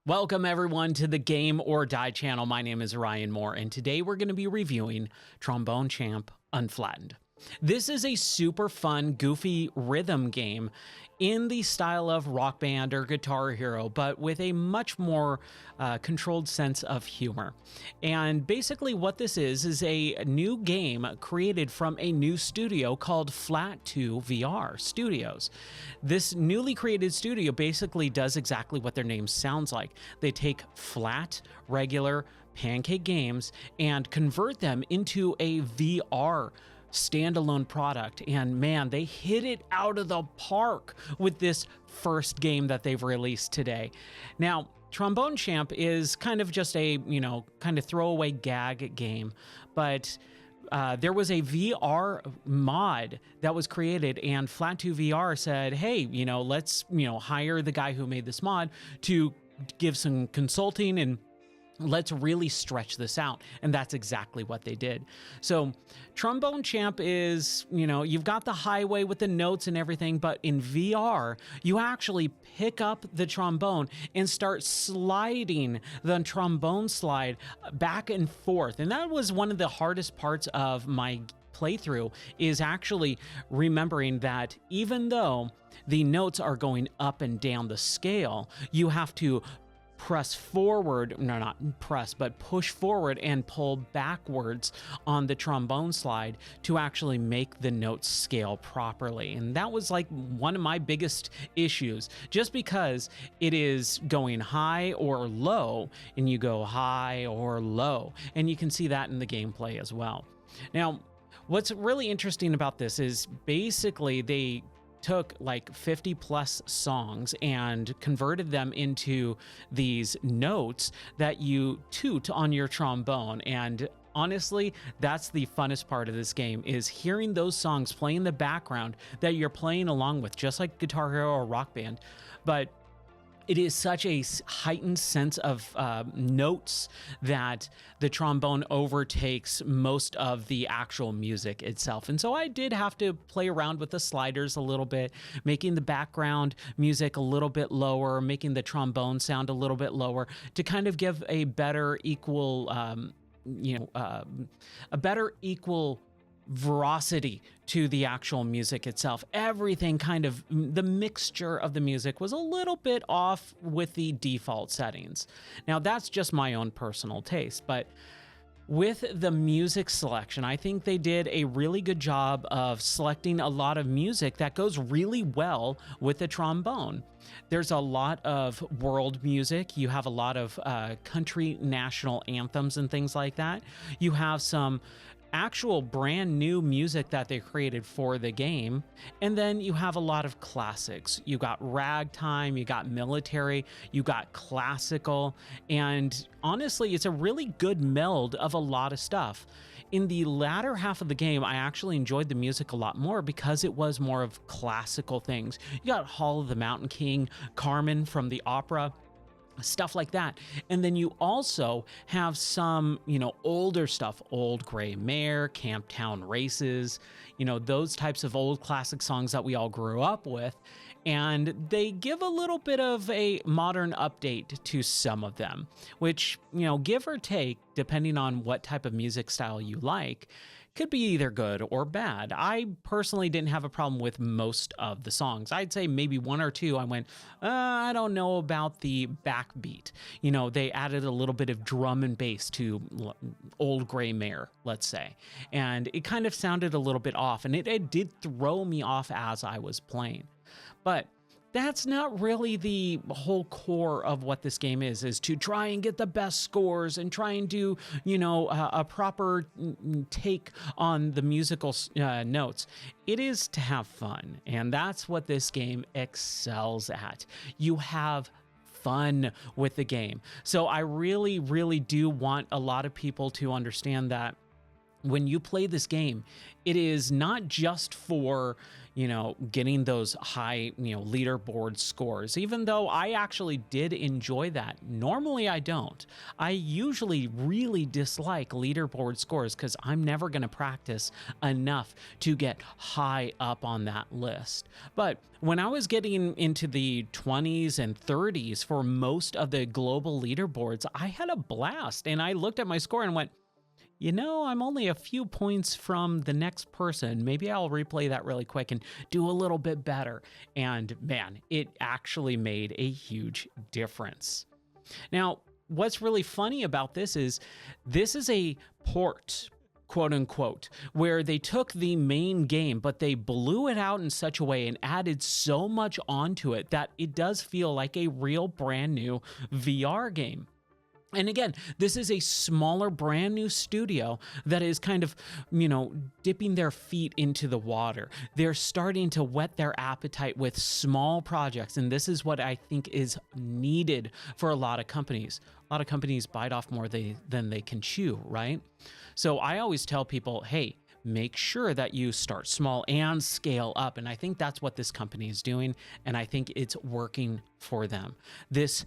Welcome everyone to the Game or Die channel. My name is Ryan Moore, and today we're going to be reviewing Trombone Champ Unflattened. This is a super fun, goofy rhythm game in the style of Rock Band or Guitar Hero, but with a much more controlled sense of humor. And basically what this is a new game created from a new studio called Flat2VR Studios. This newly created studio basically does exactly what their name sounds like. They take flat, regular, pancake games and convert them into a VR standalone product, and man, they hit it out of the park with this first game that they've released today. Now, Trombone Champ is kind of just a, kind of throwaway gag game, but there was a VR mod that was created, and Flat2VR said, hey, let's, hire the guy who made this mod to give some consulting and let's really stretch this out. And that's exactly what they did. So Trombone Champ is, you've got the highway with the notes and everything, but in VR, you actually pick up the trombone and start sliding the trombone slide back and forth. And that was one of the hardest parts of my playthrough, is actually remembering that even though the notes are going up and down the scale, you have to press forward, no, not press, but push forward and pull backwards on the trombone slide to actually make the notes scale properly. And that was like one of my biggest issues, just because it is going high or low, and you go high or low, and you can see that in the gameplay as well. Now, what's really interesting about this is basically they took like 50 plus songs and converted them into these notes that you toot on your trombone. And honestly, that's the funnest part of this game, is hearing those songs play in the background that you're playing along with, just like Guitar Hero or Rock Band. But it is such a heightened sense of notes that the trombone overtakes most of the actual music itself. And so I did have to play around with the sliders a little bit, making the background music a little bit lower, making the trombone sound a little bit lower to kind of give a better equal, veracity to the actual music itself. Everything kind of, the mixture of the music was a little bit off with the default settings. Now that's just my own personal taste, but with the music selection, I think they did a really good job of selecting a lot of music that goes really well with the trombone. There's a lot of world music. You have a lot of country national anthems and things like that. You have some actual brand new music that they created for the game. And then you have a lot of classics. You got ragtime, you got military, you got classical, and honestly, it's a really good meld of a lot of stuff. In the latter half of the game, I actually enjoyed the music a lot more because it was more of classical things. You got Hall of the Mountain King, Carmen from the opera, stuff like that. And then you also have some, older stuff, Old Gray Mare, Camptown Races, those types of old classic songs that we all grew up with. And they give a little bit of a modern update to some of them, which, give or take, depending on what type of music style you like, could be either good or bad. I personally didn't have a problem with most of the songs. I'd say maybe one or two I went, I don't know about the backbeat. They added a little bit of drum and bass to Old Gray Mare, let's say, and it kind of sounded a little bit off, and it did throw me off as I was playing. But that's not really the whole core of what this game is to try and get the best scores and try and do, a proper take on the musical notes. It is to have fun, and that's what this game excels at. You have fun with the game. So I really, really do want a lot of people to understand that when you play this game, it is not just for, getting those high, leaderboard scores, even though I actually did enjoy that. Normally, I don't. I usually really dislike leaderboard scores because I'm never going to practice enough to get high up on that list. But when I was getting into the 20s and 30s for most of the global leaderboards, I had a blast. And I looked at my score and went, I'm only a few points from the next person. Maybe I'll replay that really quick and do a little bit better. And man, it actually made a huge difference. Now, what's really funny about this is a port, quote unquote, where they took the main game, but they blew it out in such a way and added so much onto it that it does feel like a real brand new VR game. And again, this is a smaller, brand new studio that is kind of, dipping their feet into the water. They're starting to whet their appetite with small projects. And this is what I think is needed for a lot of companies. A lot of companies bite off more than they can chew, right? So I always tell people, hey, make sure that you start small and scale up. And I think that's what this company is doing. And I think it's working for them. This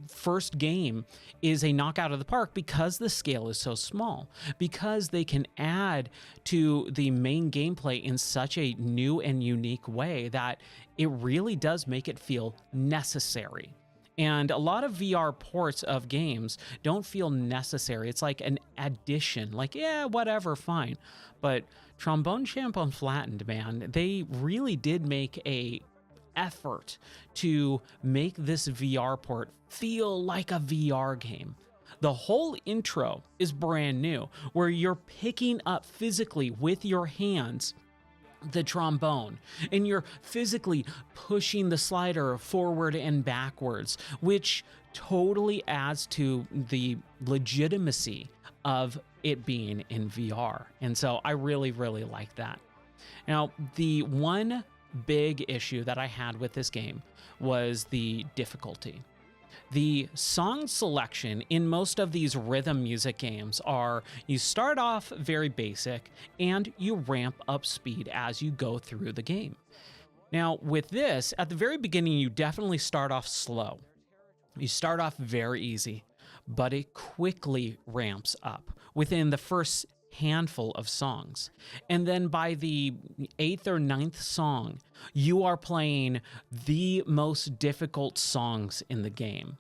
first game is a knockout of the park because the scale is so small, because they can add to the main gameplay in such a new and unique way that it really does make it feel necessary. And a lot of VR ports of games don't feel necessary. It's like an addition, like, yeah, whatever, fine. But Trombone Champ Unflattened, man, they really did make a effort to make this VR port feel like a VR game. The whole intro is brand new, where you're picking up physically with your hands the trombone, and you're physically pushing the slider forward and backwards, which totally adds to the legitimacy of it being in VR. And so I really, really like that. Now, the one big issue that I had with this game was the difficulty. The song selection in most of these rhythm music games are you start off very basic and you ramp up speed as you go through the game. Now, with this, at the very beginning, you definitely start off slow. You start off very easy, but it quickly ramps up within the first handful of songs. And then by the 8th or 9th song, you are playing the most difficult songs in the game.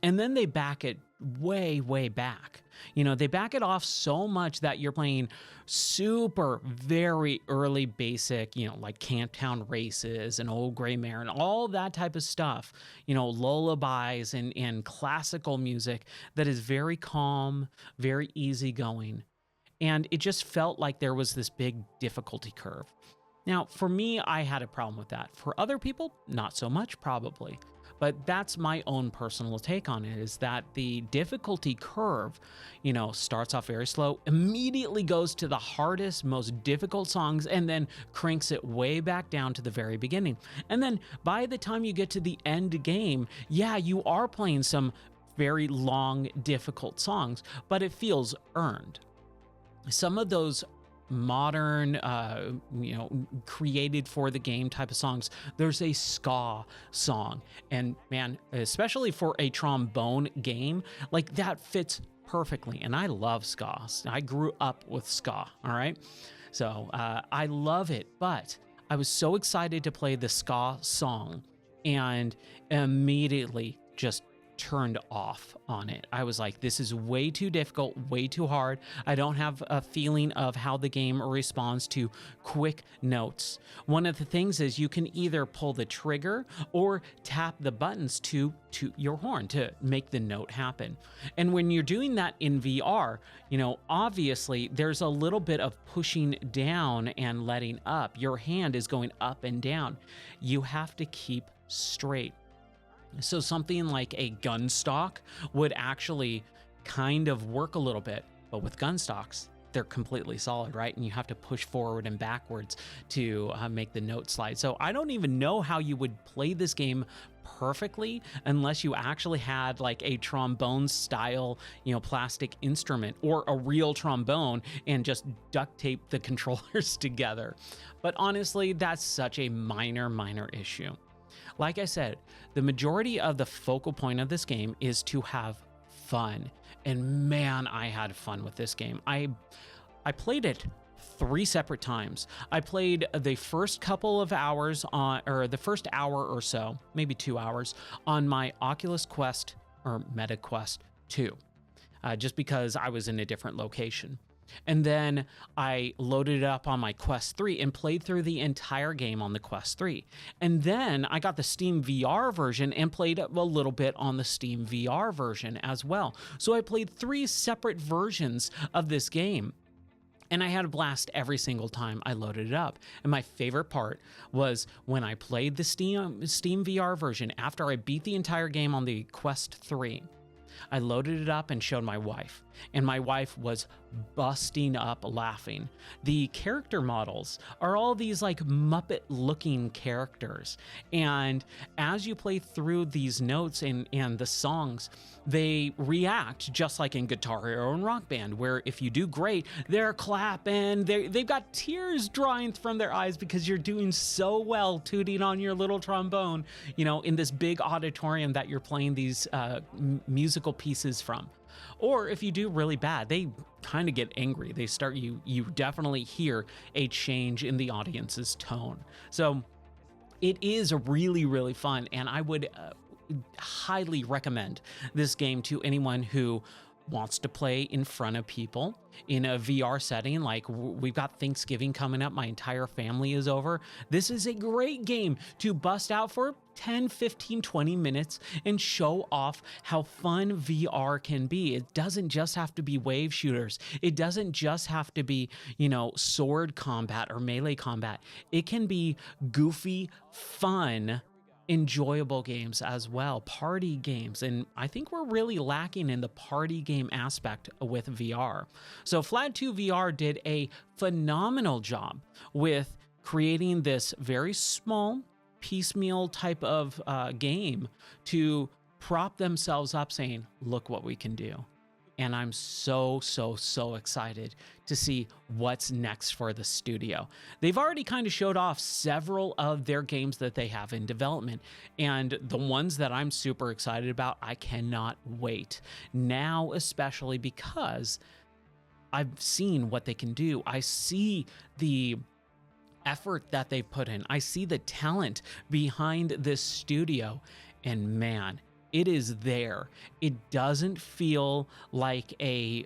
And then they back it way, way back. They back it off so much that you're playing super, very early basic, like Camptown Races and Old Gray Mare and all that type of stuff, lullabies and classical music that is very calm, very easygoing. And it just felt like there was this big difficulty curve. Now, for me, I had a problem with that. For other people, not so much, probably. But that's my own personal take on it, is that the difficulty curve, starts off very slow, immediately goes to the hardest, most difficult songs, and then cranks it way back down to the very beginning. And then by the time you get to the end game, yeah, you are playing some very long, difficult songs, but it feels earned. Some of those modern, created for the game type of songs, there's a ska song. And man, especially for a trombone game, like that fits perfectly. And I love ska. I grew up with ska, all right? So I love it, but I was so excited to play the ska song and immediately just turned off on it. I was like, this is way too difficult, way too hard. I don't have a feeling of how the game responds to quick notes. One of the things is you can either pull the trigger or tap the buttons to toot your horn to make the note happen. And when you're doing that in VR, obviously there's a little bit of pushing down and letting up. Your hand is going up and down. You have to keep straight. So something like a gun stock would actually kind of work a little bit, but with gun stocks, they're completely solid, right? And you have to push forward and backwards to make the note slide. So I don't even know how you would play this game perfectly unless you actually had like a trombone style, plastic instrument or a real trombone and just duct tape the controllers together. But honestly, that's such a minor issue. Like I said, the majority of the focal point of this game is to have fun. And man, I had fun with this game. I played it 3 separate times. I played the first couple of hours or the first hour or so, maybe 2 hours, on my Oculus Quest or Meta Quest 2, just because I was in a different location. And then I loaded it up on my Quest 3 and played through the entire game on the Quest 3. And then I got the Steam VR version and played a little bit on the Steam VR version as well. So I played 3 separate versions of this game. And I had a blast every single time I loaded it up. And my favorite part was when I played the Steam VR version after I beat the entire game on the Quest 3. I loaded it up and showed my wife, and my wife was busting up laughing. The character models are all these like Muppet looking characters, and as you play through these notes and the songs, they react just like in Guitar Hero and Rock Band, where if you do great, they're clapping, they've got tears drying from their eyes because you're doing so well tooting on your little trombone, in this big auditorium that you're playing these musical pieces from. Or if you do really bad, they kind of get angry. They start, you definitely hear a change in the audience's tone. So it is really fun, and I would highly recommend this game to anyone who wants to play in front of people in a VR setting. Like we've got Thanksgiving coming up, my entire family is over. This is a great game to bust out for 10, 15, 20 minutes and show off how fun VR can be. It doesn't just have to be wave shooters. It doesn't just have to be, sword combat or melee combat. It can be goofy, fun, enjoyable games as well, party games. And I think we're really lacking in the party game aspect with VR. So Flat2VR did a phenomenal job with creating this very small piecemeal type of game to prop themselves up saying, look what we can do. And I'm so excited to see what's next for the studio. They've already kind of showed off several of their games that they have in development, and the ones that I'm super excited about, I cannot wait. Now, especially because I've seen what they can do. I see the effort that they've put in. I see the talent behind this studio, and man, it is there. It doesn't feel like a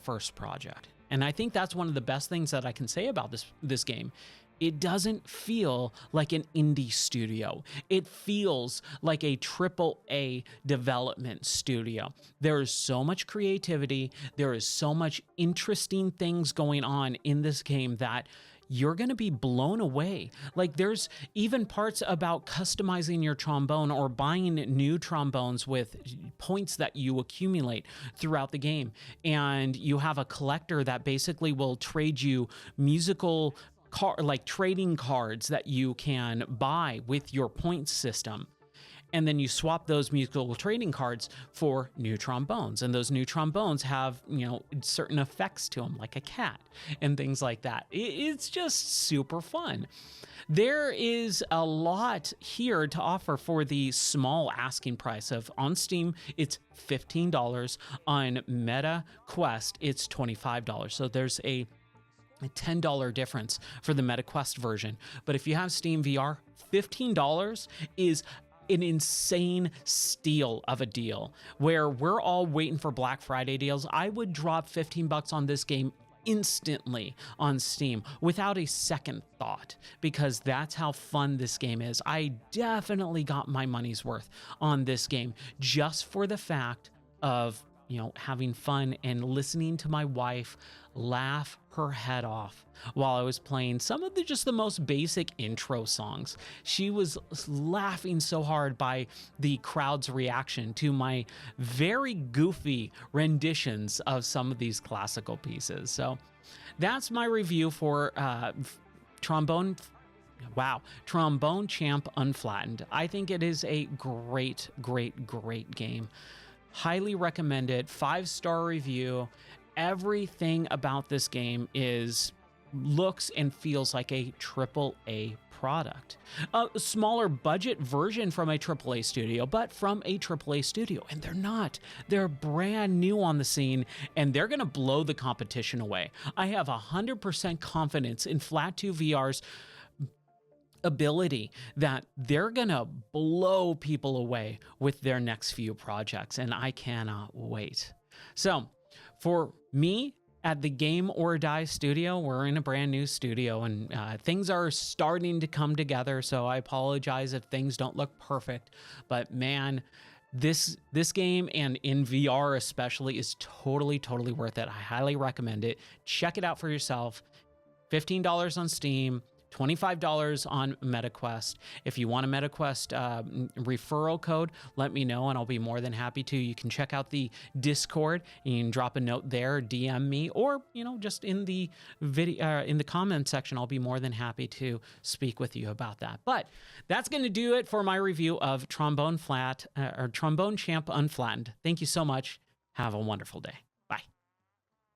first project. And I think that's one of the best things that I can say about this game. It doesn't feel like an indie studio. It feels like a AAA development studio. There is so much creativity. There is so much interesting things going on in this game that you're going to be blown away. Like there's even parts about customizing your trombone or buying new trombones with points that you accumulate throughout the game. And you have a collector that basically will trade you musical trading cards that you can buy with your point system. And then you swap those musical trading cards for new trombones. And those new trombones have, certain effects to them, like a cat and things like that. It's just super fun. There is a lot here to offer for the small asking price of, on Steam, it's $15. On Meta Quest, it's $25. So there's a $10 difference for the Meta Quest version. But if you have Steam VR, $15 is an insane steal of a deal. Where we're all waiting for Black Friday deals, I would drop $15 on this game instantly on Steam without a second thought, because that's how fun this game is. I definitely got my money's worth on this game just for the fact of having fun and listening to my wife laugh her head off while I was playing some of just the most basic intro songs. She was laughing so hard by the crowd's reaction to my very goofy renditions of some of these classical pieces. So that's my review for Trombone Champ Unflattened. I think it is a great game. Highly recommend it. 5-star review. Everything about this game looks and feels like a AAA product. A smaller budget version from a AAA studio, but from a AAA studio. And they're not. They're brand new on the scene, and they're going to blow the competition away. I have 100% confidence in Flat2VR's ability that they're gonna blow people away with their next few projects, and I cannot wait. So for me at the Game or Die studio, we're in a brand new studio, and things are starting to come together, so I apologize if things don't look perfect, but man, this game, and in VR especially, is totally worth it. I highly recommend it. Check it out for yourself. $15 on Steam, $25 on MetaQuest. If you want a MetaQuest referral code, let me know and I'll be more than happy to. You can check out the Discord and you can drop a note there, DM me, or just in the video in the comment section. I'll be more than happy to speak with you about that. But that's going to do it for my review of Trombone Champ Unflattened. Thank you so much. Have a wonderful day.